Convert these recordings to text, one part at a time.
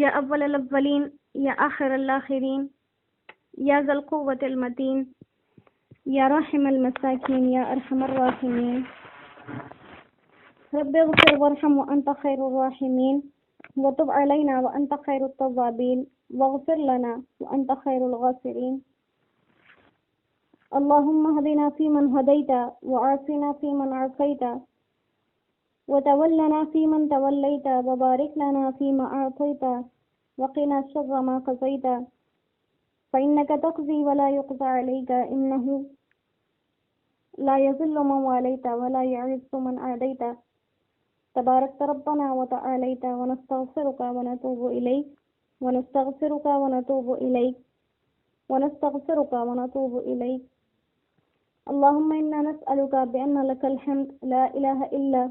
يا أول الأولين يا آخر الآخرين يا ذا القوة المتين يا راحم المساكين يا أرحم الراحمين رب اغفر وارحم وأنت خير الراحمين وتب علينا وأنت خير التوابين واغفر لنا وأنت خير الغافرين اللهم اهدنا فيمن هديت وعافنا فيمن عافيت وتولنا فيمن توليت وبارك لنا فيما أعطيت وقنا شر ما قضيت فإنك تقضي ولا يقضى عليك إنه لا يذل من واليت ولا يعز من عاديت تبارك ربنا وتعاليت ونستغفرك ونتوب إليك ونستغفرك ونتوب إليك ونستغفرك ونتوب إليك اللهم إنا نسألك بأن لك الحمد لا إله إلا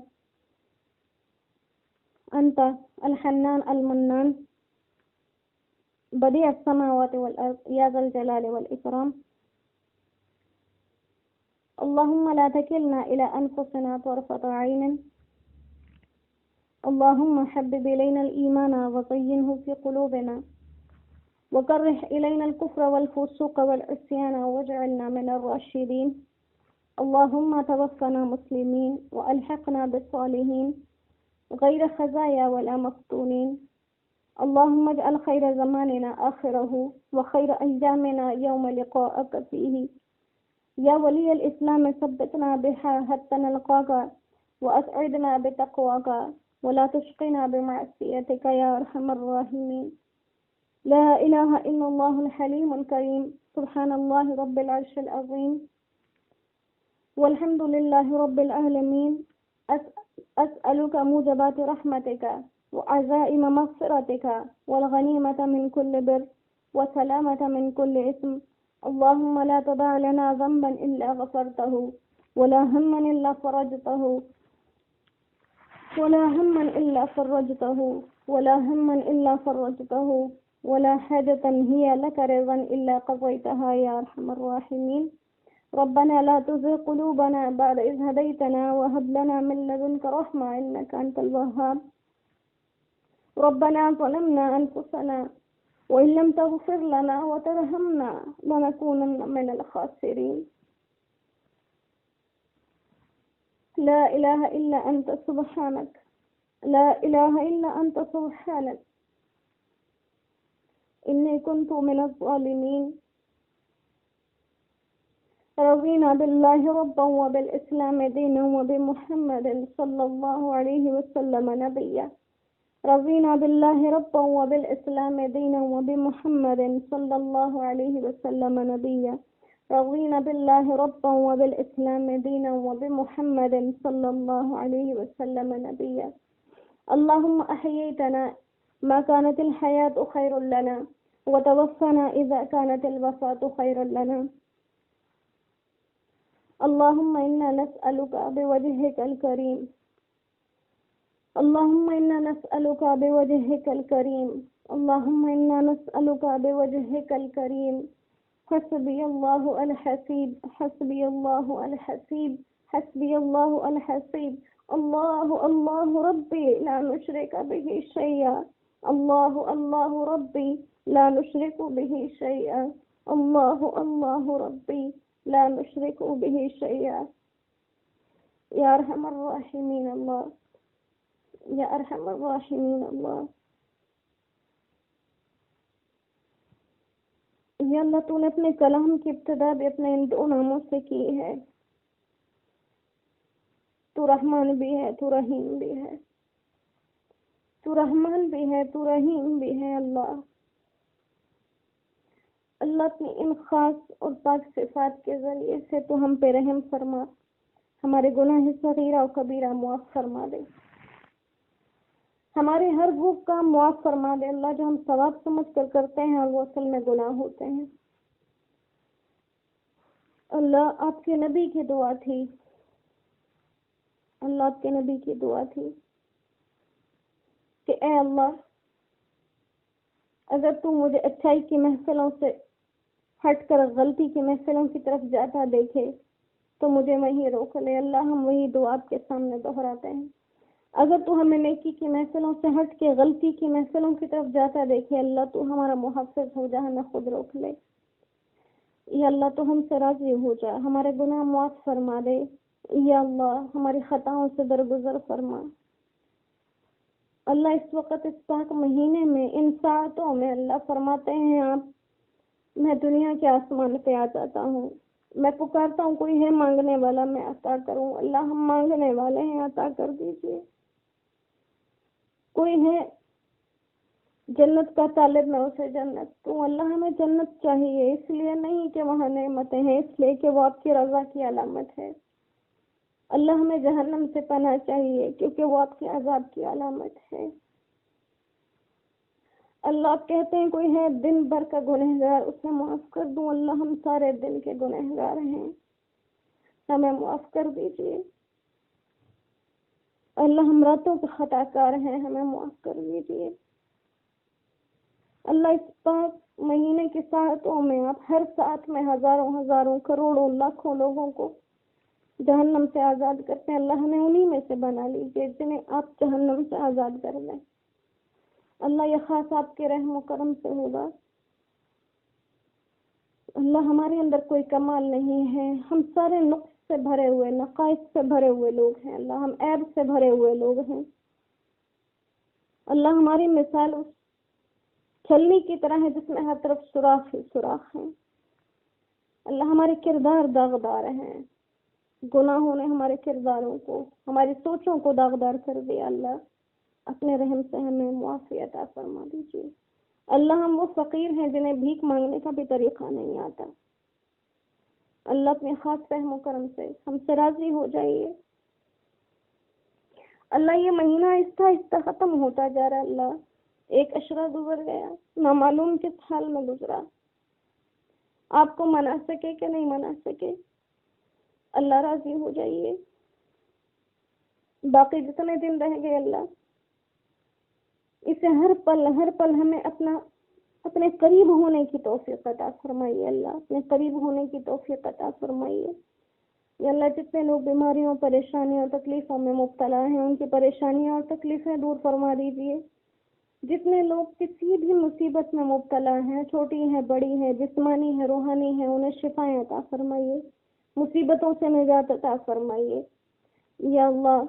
أنت الحنان المنان بديع السماوات والأرض يا ذا الجلال والإكرام اللهم لا تكلنا إلى أنفسنا طرفة عين اللهم حبب إلينا الإيمان وزينه في قلوبنا وكره إلينا الكفر والفسوق والعصيان واجعلنا من الراشدين اللهم توفنا مسلمين وألحقنا بالصالحين غير خزايا ولا مفتونين اللهم اجعل خير زماننا آخره وخير أيامنا يوم لقائك فيه يا ولي الإسلام ثبتنا بها حتى نلقاك وأسعدنا بتقواك ولا تشقنا بمعصيتك يا أرحم الراحمين لا إله إلا الله الحليم الكريم سبحان الله رب العرش العظيم والحمد لله رب العالمين أسألك موجبات رحمتك وعزائم مغفرتك والغنيمة من كل بر وسلامة من كل إثم اللهم لا تدع لنا ذنبا إلا غفرته ولا هما إلا فرجته ولا هما إلا فرجته ولا هما إلا فرجته ولا حاجة هي لك رضا إلا قضيتها يا أرحم الراحمين ربنا لا تزغ قلوبنا بعد إذ هديتنا وهب لنا من لدنك رحمة إنك أنت الوهاب ربنا ظلمنا أنفسنا وإن لم تغفر لنا وترحمنا لنكونن من الخاسرين لا إله إلا أنت سبحانك لا إله إلا أنت سبحانك إني كنت من الظالمين رضينا بالله ربا وبالإسلام دينا وبمحمد صلى الله عليه وسلم نبيا رضينا بالله ربا وبالإسلام دينا وبمحمد صلى الله عليه وسلم نبيا رضينا بالله ربا وبالإسلام دينا وبمحمد صلى الله عليه وسلم نبيا اللهم أحييتنا ما كانت الحياة خير لنا وتوفنا إذا كانت الوفاة خير لنا اللهم إنا نسألك بوجهك الكريم اللهم إنا نسألك بوجهك الكريم اللهم إنا نسألك بوجهك الكريم حسبي الله الحسيب حسبي الله الحسيب حسبي الله الحسيب الله ربي لا نشرك به شيئا الله ربي لا نشرك به شيئا الله ربي لا نشرك به شيئا يا أرحم الراحمين الله يا أرحم الراحمين الله یا اللہ تو نے اپنے کلام کی ابتدا بھی اپنے ان دو ناموں سے کی ہے تو رحمان بھی ہے تو رحیم بھی ہے تو رحمان بھی ہے تو رحیم بھی ہے اللہ اپنی ان خاص اور پاک صفات کے ذریعے سے تو ہم پہ رحم فرما ہمارے گناہ صغیرہ و کبیرہ معاف فرما دے ہمارے ہر وہ کام معاف فرما دے اللہ جو ہم ثواب سمجھ کر کرتے ہیں اور وہ اصل میں گناہ ہوتے ہیں اللہ آپ کے نبی کی دعا تھی اللہ آپ کے نبی کی دعا تھی کہ اے اللہ اگر تو مجھے اچھائی کی محفلوں سے ہٹ کر غلطی کی محفلوں کی طرف جاتا دیکھے تو مجھے وہیں روک لے اللہ ہم وہی دعا آپ کے سامنے دہراتے ہیں اگر تو ہمیں نیکی کی محفلوں سے ہٹ کے غلطی کی محفلوں کی طرف جاتا دیکھے اللہ تو ہمارا محافظ ہو جا، ہمیں خود روک لے۔ یا اللہ تو ہم سے راضی ہو جا، ہمارے گناہ معاف فرما دے۔ یا اللہ ہماری خطاؤں سے درگزر فرما۔ اللہ اس وقت اس پاک مہینے میں ان ساعتوں میں اللہ فرماتے ہیں آپ، میں دنیا کے آسمان پہ آ جاتا ہوں، میں پکارتا ہوں کوئی ہے مانگنے والا میں عطا کروں۔ اللہ ہم مانگنے والے ہیں، عطا کر دیجیے۔ کوئی ہے جنت کا طالب، میں اسے جنت دوں۔ اللہ ہمیں جنت چاہیے، اس لیے نہیں کہ وہاں نعمتیں ہیں، اس لیے کہ وہ آپ کی رضا کی علامت ہے۔ اللہ ہمیں جہنم سے پناہ چاہیے کیونکہ وہ آپ کے عذاب کی علامت ہے۔ اللہ آپ کہتے ہیں کوئی ہے دن بھر کا گنہگار، اسے معاف کر دوں۔ اللہ ہم سارے دن کے گنہگار ہیں، ہمیں معاف کر دیجیے۔ اللہ ہم راتوں کے خطا کار ہیں، ہمیں معاف کر دیجیے۔ اللہ اس پاک مہینے کی ساعتوں میں آپ ہر ساعت میں ہزاروں ہزاروں کروڑوں لاکھوں لوگوں کو جہنم سے آزاد کرتے ہیں۔ اللہ ہمیں انہی میں سے بنا لیجیے جنہیں آپ جہنم سے آزاد کر دیں۔ اللہ یہ خاص آپ کے رحم و کرم سے ہوگا۔ اللہ ہمارے اندر کوئی کمال نہیں ہے، ہم سارے نقص سے بھرے ہوئے، نقائص سے بھرے ہوئے لوگ ہیں۔ اللہ ہم عیب سے بھرے ہوئے لوگ ہیں۔ اللہ ہماری مثال اس چھلنی کی طرح ہے جس میں ہر طرف سوراخ ہی سوراخ ہیں۔ اللہ ہمارے کردار داغدار ہیں، گناہوں نے ہمارے کرداروں کو، ہماری سوچوں کو داغدار کر دیا۔ اللہ اپنے رحم سے ہمیں معافی عطا فرما دیجیے۔ اللہ ہم وہ فقیر ہیں جنہیں بھیک مانگنے کا بھی طریقہ نہیں آتا۔ اللہ اپنے خاص رحم و کرم سے ہم سے راضی ہو جائیے۔ اللہ یہ مہینہ آہستہ آہستہ ختم ہوتا جا رہا۔ اللہ ایک عشرہ گزر گیا، نہ معلوم کس حال میں گزرا، آپ کو منا سکے کہ نہیں منا سکے۔ اللہ راضی ہو جائیے۔ باقی جتنے دن رہ گئے اللہ اسے ہر پل ہمیں اپنے قریب ہونے کی توفیق عطا فرمائیے۔ اللہ اپنے قریب ہونے کی توفیق عطا فرمائیے۔ یا اللہ جتنے لوگ بیماریوں، پریشانیوں، تکلیفوں میں مبتلا ہیں ان کی پریشانیاں اور تکلیفیں دور فرما دیجیے۔ جتنے لوگ کسی بھی مصیبت میں مبتلا ہیں، چھوٹی ہیں بڑی ہیں، جسمانی ہیں روحانی ہیں، انہیں شفائیں عطا فرمائیے، مصیبتوں سے نجات عطا فرمائیے۔ یا اللہ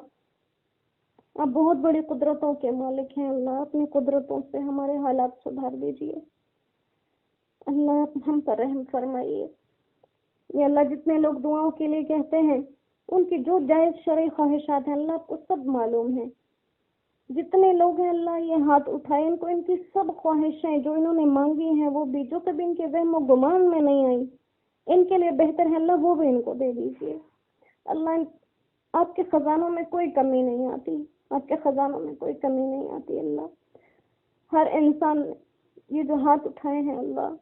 آپ بہت بڑی قدرتوں کے مالک ہیں، اللہ اپنی قدرتوں سے ہمارے حالات سدھار دیجیے۔ اللہ آپ ہم پر رحم فرمائیے۔ یا اللہ جتنے لوگ دعاؤں کے لیے کہتے ہیں ان کی جو جائز شرعی خواہشات ہیں اللہ آپ کو سب معلوم ہیں۔ جتنے لوگ ہیں اللہ یہ ہاتھ اٹھائے، ان کو ان کی سب خواہشیں جو انہوں نے مانگی ہیں وہ بھی جو کبھی ان کے وہم و گمان میں نہیں آئی ان کے لیے بہتر ہے اللہ وہ بھی ان کو دے دیجیے۔ اللہ آپ کے خزانوں میں کوئی کمی نہیں آتی، آپ کے خزانوں میں کوئی کمی نہیں آتی۔ اللہ ہر انسان یہ جو ہاتھ اٹھائے ہیں اللہ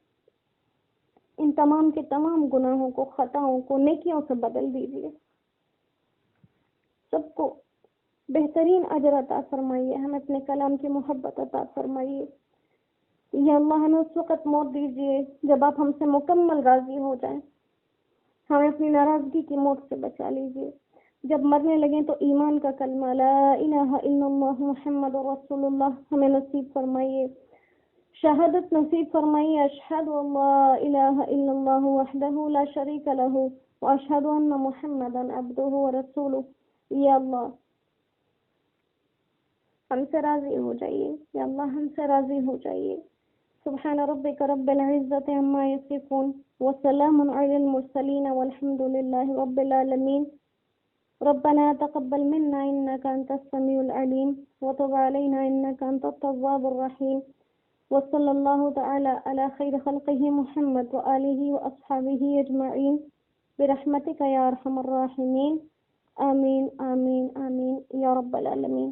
ان تمام کے تمام گناہوں کو، خطاؤں کو نیکیوں سے بدل دیجیے۔ سب کو بہترین اجر عطا فرمائیے، ہمیں اپنے کلام کی محبت عطا فرمائیے۔ یا اللہ ہمیں اس وقت موت دیجیے جب آپ ہم سے مکمل راضی ہو جائیں، ہمیں اپنی ناراضگی کی موت سے بچا لیجیے۔ جب مرنے لگیں تو ایمان کا کلمہ لا الہ الا اللہ محمد رسول اللہ ہمیں نصیب فرمائیے، شہادت نصیب فرمائیے۔ اشہد ان لا الہ الا اللہ وحدہ لا شریک لہ واشہد ان محمدا عبدہ ورسولہ۔ یا اللہ ہم سے راضی ہو جائیے، یا اللہ ہم سے راضی ہو جائیے۔ سبحان ربک رب العزت عما یصفون وسلام علی المرسلین والحمد للہ رب العالمین۔ ربنا تقبل منا انك انت السميع العليم وتب علينا انك انت التواب الرحيم وصلى الله تعالى على خير خلقه محمد وآله وأصحابه أجمعين برحمتك يا أرحم الراحمين آمين آمين آمين يا رب العالمين۔